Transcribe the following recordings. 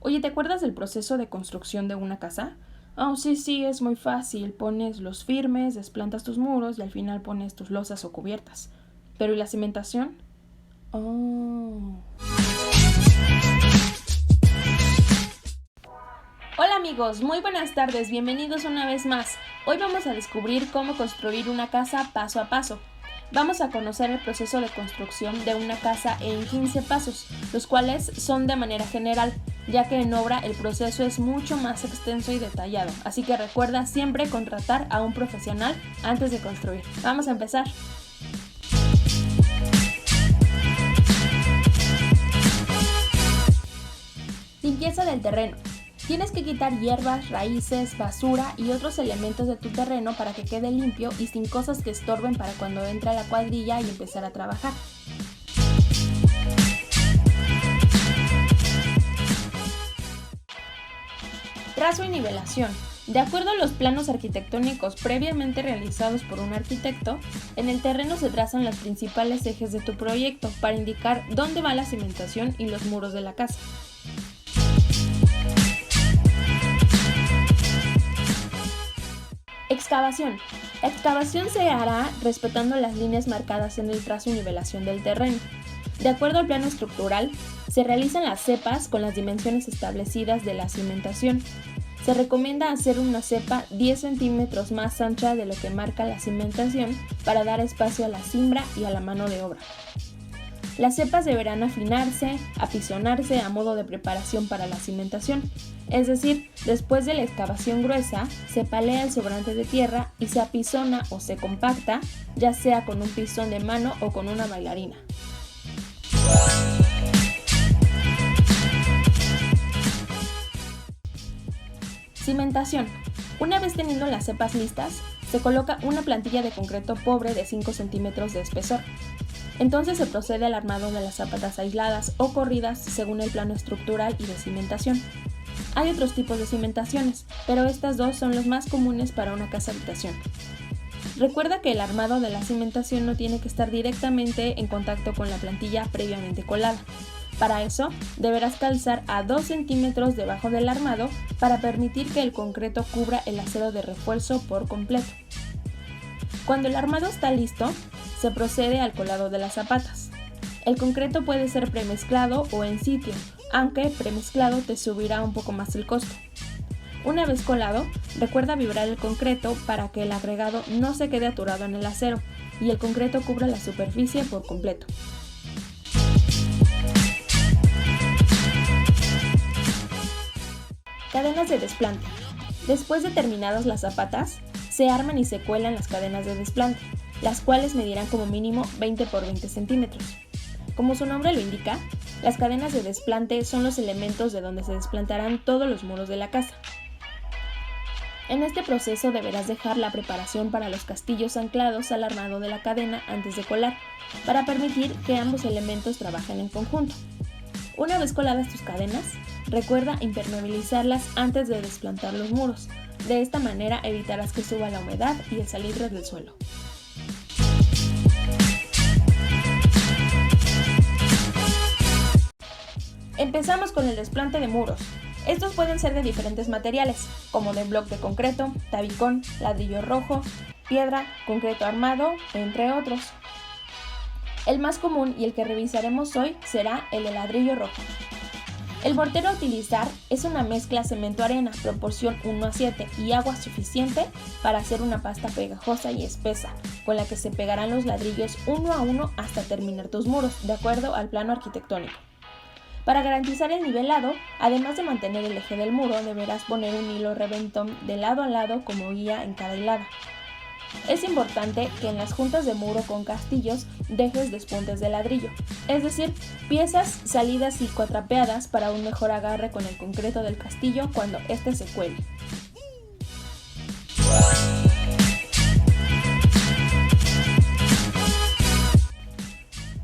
Oye, ¿te acuerdas del proceso de construcción de una casa? Oh, sí, es muy fácil. Pones los firmes, desplantas tus muros y al final pones tus losas o cubiertas. ¿Pero y la cimentación? Oh. Hola amigos, muy buenas tardes, bienvenidos una vez más. Hoy vamos a descubrir cómo construir una casa paso a paso. Vamos a conocer el proceso de construcción de una casa en 15 pasos, los cuales son de manera general, ya que en obra el proceso es mucho más extenso y detallado, así que recuerda siempre contratar a un profesional antes de construir. Vamos a empezar. Limpieza del terreno. Tienes que quitar hierbas, raíces, basura y otros elementos de tu terreno para que quede limpio y sin cosas que estorben para cuando entre a la cuadrilla y empezar a trabajar. Trazo y nivelación. De acuerdo a los planos arquitectónicos previamente realizados por un arquitecto, en el terreno se trazan los principales ejes de tu proyecto para indicar dónde va la cimentación y los muros de la casa. Excavación. La excavación se hará respetando las líneas marcadas en el trazo y nivelación del terreno. De acuerdo al plano estructural, se realizan las cepas con las dimensiones establecidas de la cimentación. Se recomienda hacer una cepa 10 centímetros más ancha de lo que marca la cimentación para dar espacio a la cimbra y a la mano de obra. Las cepas deberán afinarse, apisonarse a modo de preparación para la cimentación. Es decir, después de la excavación gruesa, se palea el sobrante de tierra y se apisona o se compacta, ya sea con un pistón de mano o con una bailarina. Cimentación. Una vez teniendo las cepas listas, se coloca una plantilla de concreto pobre de 5 centímetros de espesor. Entonces se procede al armado de las zapatas aisladas o corridas según el plano estructural y de cimentación. Hay otros tipos de cimentaciones, pero estas dos son los más comunes para una casa habitación. Recuerda que el armado de la cimentación no tiene que estar directamente en contacto con la plantilla previamente colada. Para eso, deberás calzar a 2 centímetros debajo del armado para permitir que el concreto cubra el acero de refuerzo por completo. Cuando el armado está listo, se procede al colado de las zapatas. El concreto puede ser premezclado o en sitio, aunque premezclado te subirá un poco más el costo. Una vez colado, recuerda vibrar el concreto para que el agregado no se quede atorado en el acero y el concreto cubra la superficie por completo. Cadenas de desplante. Después de terminadas las zapatas, se arman y se cuelan las cadenas de desplante, las cuales medirán como mínimo 20 por 20 centímetros. Como su nombre lo indica, las cadenas de desplante son los elementos de donde se desplantarán todos los muros de la casa. En este proceso deberás dejar la preparación para los castillos anclados al armado de la cadena antes de colar, para permitir que ambos elementos trabajen en conjunto. Una vez coladas tus cadenas, recuerda impermeabilizarlas antes de desplantar los muros. De esta manera evitarás que suba la humedad y el salitre del suelo. Empezamos con el desplante de muros. Estos pueden ser de diferentes materiales, como de bloque de concreto, tabicón, ladrillo rojo, piedra, concreto armado, entre otros. El más común y el que revisaremos hoy será el de ladrillo rojo. El mortero a utilizar es una mezcla cemento-arena, proporción 1:7 y agua suficiente para hacer una pasta pegajosa y espesa, con la que se pegarán los ladrillos uno a uno hasta terminar tus muros, de acuerdo al plano arquitectónico. Para garantizar el nivelado, además de mantener el eje del muro, deberás poner un hilo reventón de lado a lado como guía en cada hilada. Es importante que en las juntas de muro con castillos dejes despuntes de ladrillo, es decir, piezas salidas y cuatrapeadas para un mejor agarre con el concreto del castillo cuando éste se cuele.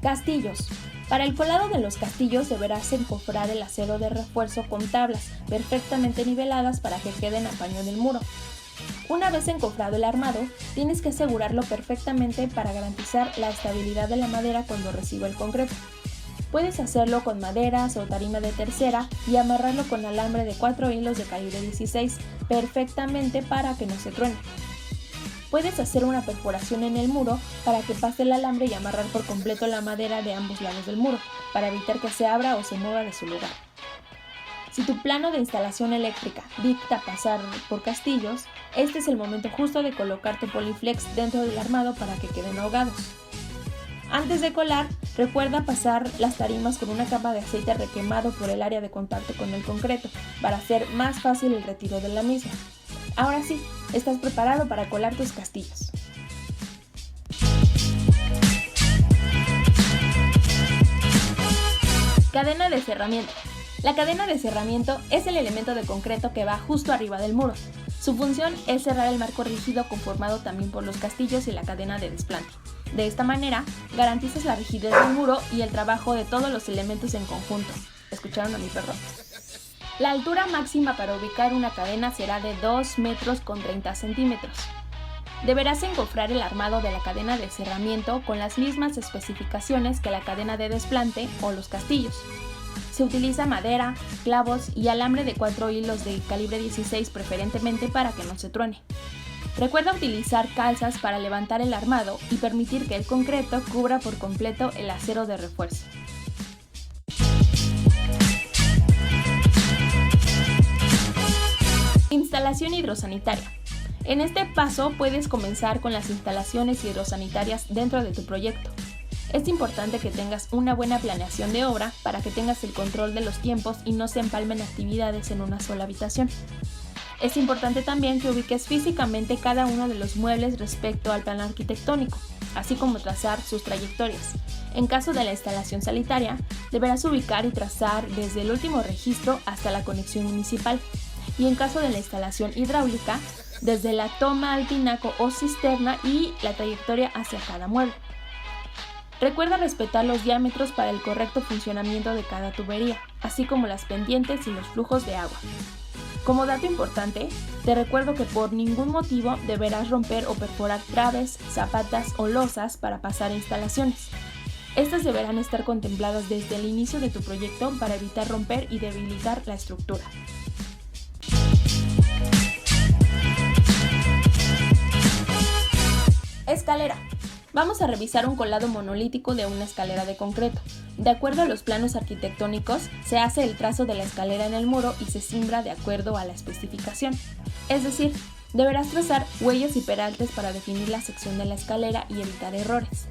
Castillos. Para el colado de los castillos deberás encofrar el acero de refuerzo con tablas perfectamente niveladas para que queden a paño del muro. Una vez encofrado el armado, tienes que asegurarlo perfectamente para garantizar la estabilidad de la madera cuando reciba el concreto. Puedes hacerlo con maderas o tarima de tercera y amarrarlo con alambre de 4 hilos de calibre 16 perfectamente para que no se truene. Puedes hacer una perforación en el muro para que pase el alambre y amarrar por completo la madera de ambos lados del muro, para evitar que se abra o se mueva de su lugar. Si tu plano de instalación eléctrica dicta pasar por castillos, este es el momento justo de colocar tu Poliflex dentro del armado para que queden ahogados. Antes de colar, recuerda pasar las tarimas con una capa de aceite requemado por el área de contacto con el concreto, para hacer más fácil el retiro de la misma. Ahora sí, estás preparado para colar tus castillos. Cadena de cerramiento. La cadena de cerramiento es el elemento de concreto que va justo arriba del muro. Su función es cerrar el marco rígido conformado también por los castillos y la cadena de desplante. De esta manera, garantizas la rigidez del muro y el trabajo de todos los elementos en conjunto. ¿Escucharon a mi perro? La altura máxima para ubicar una cadena será de 2 metros con 30 centímetros. Deberás encofrar el armado de la cadena de cerramiento con las mismas especificaciones que la cadena de desplante o los castillos. Se utiliza madera, clavos y alambre de 4 hilos de calibre 16 preferentemente para que no se truene. Recuerda utilizar calzas para levantar el armado y permitir que el concreto cubra por completo el acero de refuerzo. Instalación hidrosanitaria. En este paso puedes comenzar con las instalaciones hidrosanitarias dentro de tu proyecto. Es importante que tengas una buena planeación de obra para que tengas el control de los tiempos y no se empalmen actividades en una sola habitación. Es importante también que ubiques físicamente cada uno de los muebles respecto al plano arquitectónico, así como trazar sus trayectorias. En caso de la instalación sanitaria, deberás ubicar y trazar desde el último registro hasta la conexión municipal. Y en caso de la instalación hidráulica, desde la toma al tinaco o cisterna y la trayectoria hacia cada mueble. Recuerda respetar los diámetros para el correcto funcionamiento de cada tubería, así como las pendientes y los flujos de agua. Como dato importante, te recuerdo que por ningún motivo deberás romper o perforar traves, zapatas o losas para pasar a instalaciones. Estas deberán estar contempladas desde el inicio de tu proyecto para evitar romper y debilitar la estructura. Escalera. Vamos a revisar un colado monolítico de una escalera de concreto. De acuerdo a los planos arquitectónicos, se hace el trazo de la escalera en el muro y se cimbra de acuerdo a la especificación. Es decir, deberás trazar huellas y peraltes para definir la sección de la escalera y evitar errores.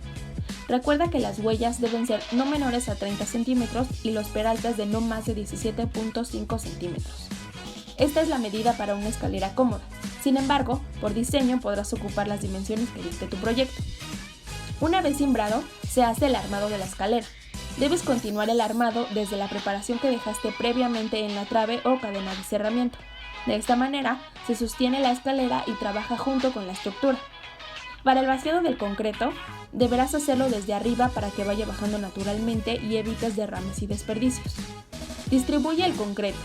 Recuerda que las huellas deben ser no menores a 30 centímetros y los peraltes de no más de 17.5 centímetros. Esta es la medida para una escalera cómoda. Sin embargo, por diseño podrás ocupar las dimensiones que dicte tu proyecto. Una vez cimbrado, se hace el armado de la escalera. Debes continuar el armado desde la preparación que dejaste previamente en la trave o cadena de cerramiento. De esta manera, se sostiene la escalera y trabaja junto con la estructura. Para el vaciado del concreto, deberás hacerlo desde arriba para que vaya bajando naturalmente y evites derrames y desperdicios. Distribuye el concreto.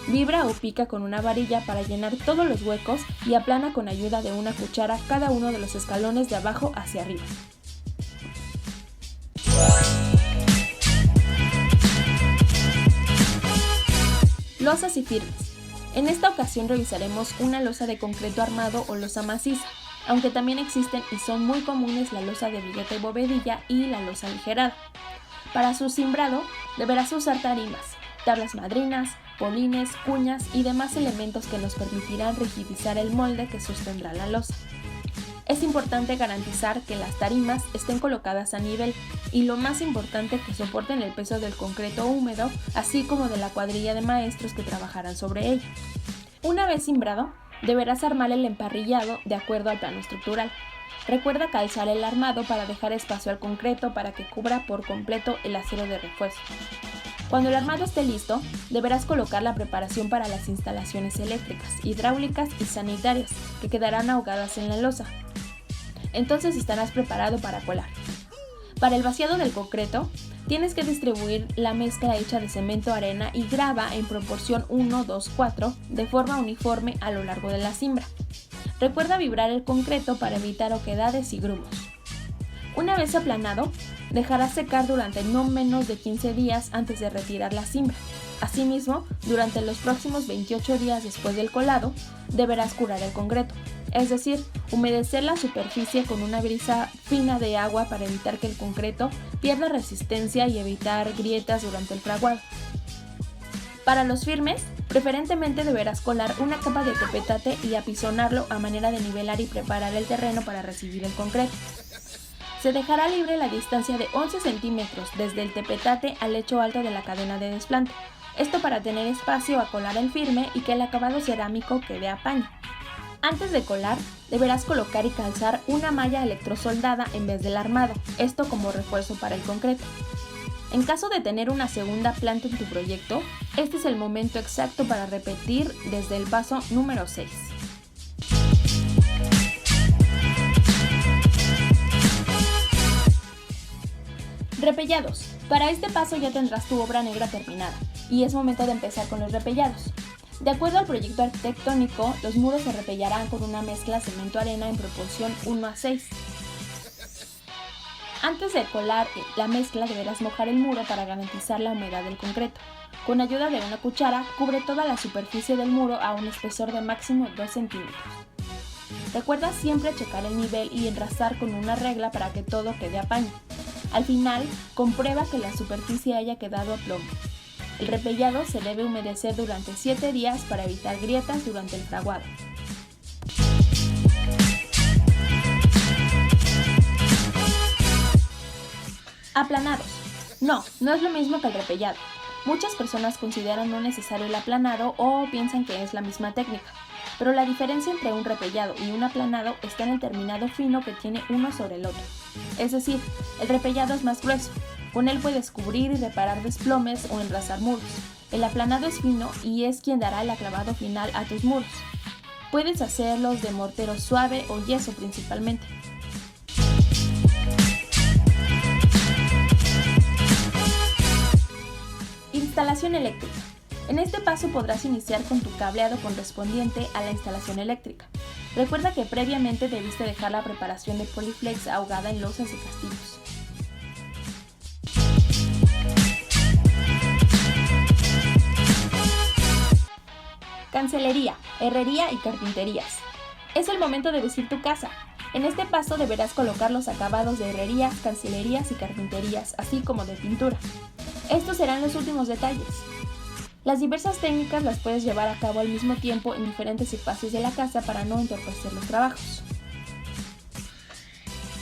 Vibra o pica con una varilla para llenar todos los huecos y aplana con ayuda de una cuchara cada uno de los escalones de abajo hacia arriba. Losas y firmes. En esta ocasión revisaremos una losa de concreto armado o losa maciza, aunque también existen y son muy comunes la losa de billete y bovedilla y la losa aligerada. Para su cimbrado deberás usar tarimas, tablas madrinas, polines, cuñas y demás elementos que nos permitirán rigidizar el molde que sostendrá la losa. Es importante garantizar que las tarimas estén colocadas a nivel y lo más importante que soporten el peso del concreto húmedo, así como de la cuadrilla de maestros que trabajarán sobre ella. Una vez cimbrado, deberás armar el emparrillado de acuerdo al plano estructural. Recuerda calzar el armado para dejar espacio al concreto para que cubra por completo el acero de refuerzo. Cuando el armado esté listo, deberás colocar la preparación para las instalaciones eléctricas, hidráulicas y sanitarias que quedarán ahogadas en la losa. Entonces estarás preparado para colar. Para el vaciado del concreto, tienes que distribuir la mezcla hecha de cemento, arena y grava en proporción 1:2:4 de forma uniforme a lo largo de la cimbra. Recuerda vibrar el concreto para evitar oquedades y grumos. Una vez aplanado, dejarás secar durante no menos de 15 días antes de retirar la cimbra. Asimismo, durante los próximos 28 días después del colado, deberás curar el concreto, es decir, humedecer la superficie con una brisa fina de agua para evitar que el concreto pierda resistencia y evitar grietas durante el fraguado. Para los firmes, preferentemente deberás colar una capa de tepetate y apisonarlo a manera de nivelar y preparar el terreno para recibir el concreto. Se dejará libre la distancia de 11 centímetros desde el tepetate al lecho alto de la cadena de desplante, esto para tener espacio a colar el firme y que el acabado cerámico quede a paño. Antes de colar, deberás colocar y calzar una malla electrosoldada en vez del armado, esto como refuerzo para el concreto. En caso de tener una segunda planta en tu proyecto, este es el momento exacto para repetir desde el paso número 6. Repellados. Para este paso ya tendrás tu obra negra terminada y es momento de empezar con los repellados. De acuerdo al proyecto arquitectónico, los muros se repellarán con una mezcla cemento-arena en proporción 1:6. Antes de colar la mezcla deberás mojar el muro para garantizar la humedad del concreto. Con ayuda de una cuchara, cubre toda la superficie del muro a un espesor de máximo 2 centímetros. Recuerda siempre checar el nivel y enrasar con una regla para que todo quede a paño. Al final, comprueba que la superficie haya quedado a plomo. El repellado se debe humedecer durante 7 días para evitar grietas durante el fraguado. Aplanados. No es lo mismo que el repellado. Muchas personas consideran no necesario el aplanado o piensan que es la misma técnica, pero la diferencia entre un repellado y un aplanado está en el terminado fino que tiene uno sobre el otro. Es decir, el repellado es más grueso, con él puedes cubrir y reparar desplomes o enrasar muros. El aplanado es fino y es quien dará el acabado final a tus muros. Puedes hacerlos de mortero suave o yeso principalmente. Instalación eléctrica. En este paso podrás iniciar con tu cableado correspondiente a la instalación eléctrica. Recuerda que previamente debiste dejar la preparación de Polyflex ahogada en losas y castillos. Cancelería, herrería y carpinterías. Es el momento de vestir tu casa. En este paso deberás colocar los acabados de herrerías, cancelerías y carpinterías, así como de pintura. Estos serán los últimos detalles. Las diversas técnicas las puedes llevar a cabo al mismo tiempo en diferentes espacios de la casa para no entorpecer los trabajos.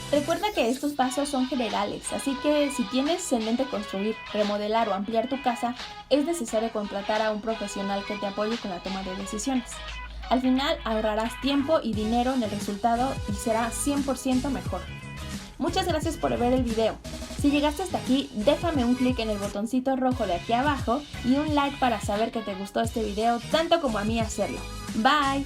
Recuerda que estos pasos son generales, así que si tienes en mente construir, remodelar o ampliar tu casa, es necesario contratar a un profesional que te apoye con la toma de decisiones. Al final ahorrarás tiempo y dinero en el resultado y será 100% mejor. Muchas gracias por ver el video. Si llegaste hasta aquí, déjame un clic en el botoncito rojo de aquí abajo y un like para saber que te gustó este video tanto como a mí hacerlo. Bye.